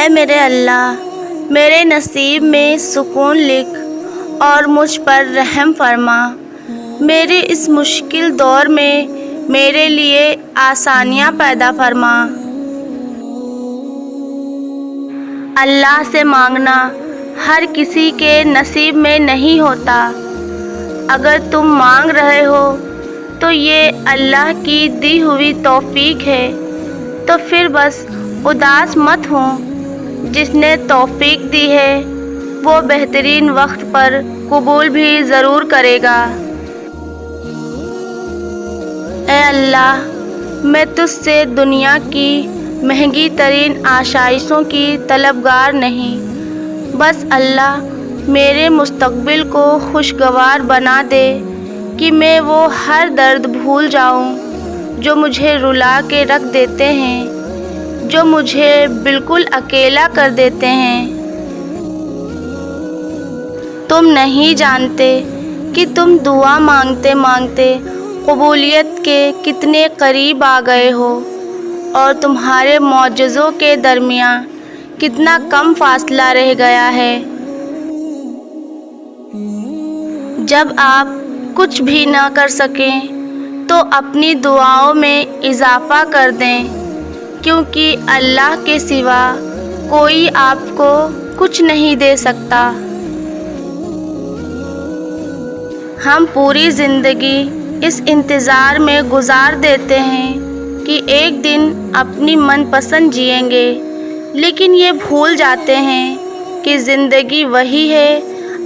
اے میرے اللہ، میرے نصیب میں سکون لکھ اور مجھ پر رحم فرما۔ میرے اس مشکل دور میں میرے لیے آسانیاں پیدا فرما۔ اللہ سے مانگنا ہر کسی کے نصیب میں نہیں ہوتا۔ اگر تم مانگ رہے ہو تو یہ اللہ کی دی ہوئی توفیق ہے، تو پھر بس اداس مت ہو۔ جس نے توفیق دی ہے وہ بہترین وقت پر قبول بھی ضرور کرے گا۔ اے اللہ، میں تجھ سے دنیا کی مہنگی ترین آشائشوں کی طلبگار نہیں، بس اللہ میرے مستقبل کو خوشگوار بنا دے کہ میں وہ ہر درد بھول جاؤں جو مجھے رلا کے رکھ دیتے ہیں، جو مجھے بالکل اکیلا کر دیتے ہیں۔ تم نہیں جانتے کہ تم دعا مانگتے مانگتے قبولیت کے کتنے قریب آ گئے ہو، اور تمہارے معجزوں کے درمیان کتنا کم فاصلہ رہ گیا ہے۔ جب آپ کچھ بھی نہ کر سکیں تو اپنی دعاؤں میں اضافہ کر دیں، کیونکہ اللہ کے سوا کوئی آپ کو کچھ نہیں دے سکتا۔ ہم پوری زندگی اس انتظار میں گزار دیتے ہیں کہ ایک دن اپنی من پسند جئیں گے، لیکن یہ بھول جاتے ہیں کہ زندگی وہی ہے،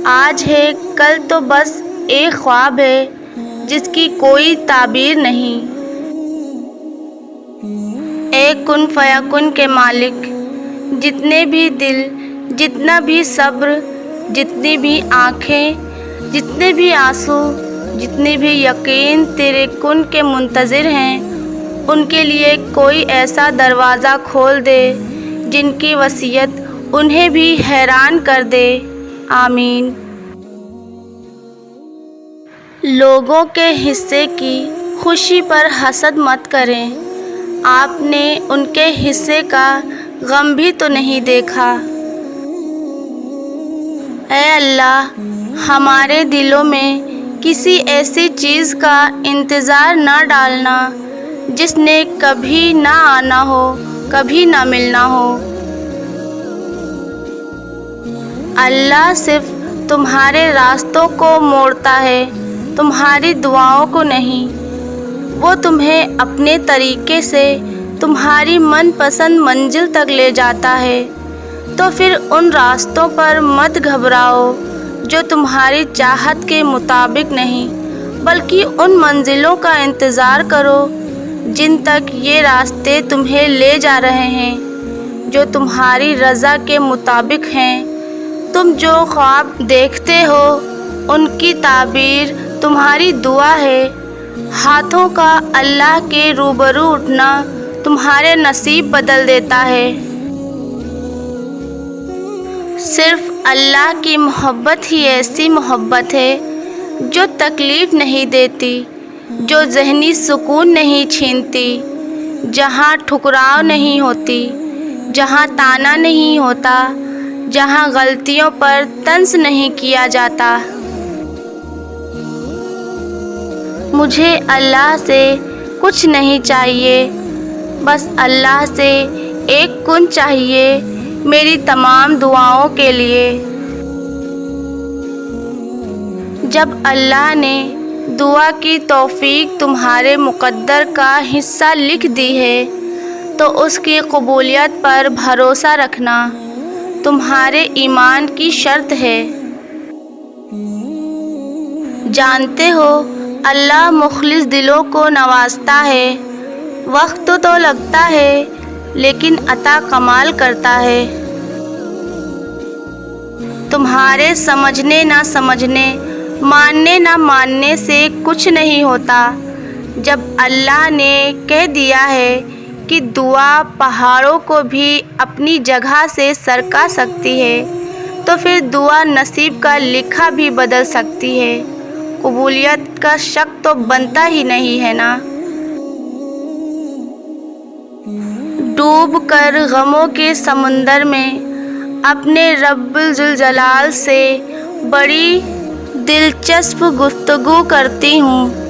آج ہے، کل تو بس ایک خواب ہے جس کی کوئی تعبیر نہیں۔ اے کن فیکن کے مالک، جتنے بھی دل، جتنا بھی صبر، جتنی بھی آنکھیں، جتنے بھی آنسو، جتنی بھی یقین تیرے کن کے منتظر ہیں، ان کے لیے کوئی ایسا دروازہ کھول دے جن کی وسعت انہیں بھی حیران کر دے۔ آمین۔ لوگوں کے حصے کی خوشی پر حسد مت کریں، آپ نے ان کے حصے کا غم بھی تو نہیں دیکھا۔ اے اللہ، ہمارے دلوں میں کسی ایسی چیز کا انتظار نہ ڈالنا جس نے کبھی نہ آنا ہو، کبھی نہ ملنا ہو۔ اللہ صرف تمہارے راستوں کو موڑتا ہے، تمہاری دعاؤں کو نہیں۔ وہ تمہیں اپنے طریقے سے تمہاری من پسند منزل تک لے جاتا ہے، تو پھر ان راستوں پر مت گھبراؤ جو تمہاری چاہت کے مطابق نہیں، بلکہ ان منزلوں کا انتظار کرو جن تک یہ راستے تمہیں لے جا رہے ہیں، جو تمہاری رضا کے مطابق ہیں۔ تم جو خواب دیکھتے ہو ان کی تعبیر تمہاری دعا ہے۔ ہاتھوں کا اللہ کے روبرو اٹھنا تمہارے نصیب بدل دیتا ہے۔ صرف اللہ کی محبت ہی ایسی محبت ہے جو تکلیف نہیں دیتی، جو ذہنی سکون نہیں چھینتی، جہاں ٹھکراؤ نہیں ہوتی، جہاں طعنہ نہیں ہوتا، جہاں غلطیوں پر طنز نہیں کیا جاتا۔ مجھے اللہ سے کچھ نہیں چاہیے، بس اللہ سے ایک کن چاہیے میری تمام دعاؤں کے لیے۔ جب اللہ نے دعا کی توفیق تمہارے مقدر کا حصہ لکھ دی ہے تو اس کی قبولیت پر بھروسہ رکھنا تمہارے ایمان کی شرط ہے۔ جانتے ہو اللہ مخلص دلوں کو نوازتا ہے، وقت تو لگتا ہے لیکن عطا کمال کرتا ہے۔ تمہارے سمجھنے نہ سمجھنے، ماننے نہ ماننے سے کچھ نہیں ہوتا۔ جب اللہ نے کہہ دیا ہے کہ دعا پہاڑوں کو بھی اپنی جگہ سے سرکا سکتی ہے، تو پھر دعا نصیب کا لکھا بھی بدل سکتی ہے۔ قبولیت کا شک تو بنتا ہی نہیں ہے نا۔ ڈوب کر غموں کے سمندر میں اپنے رب ذوالجلال سے بڑی دلچسپ گفتگو کرتی ہوں۔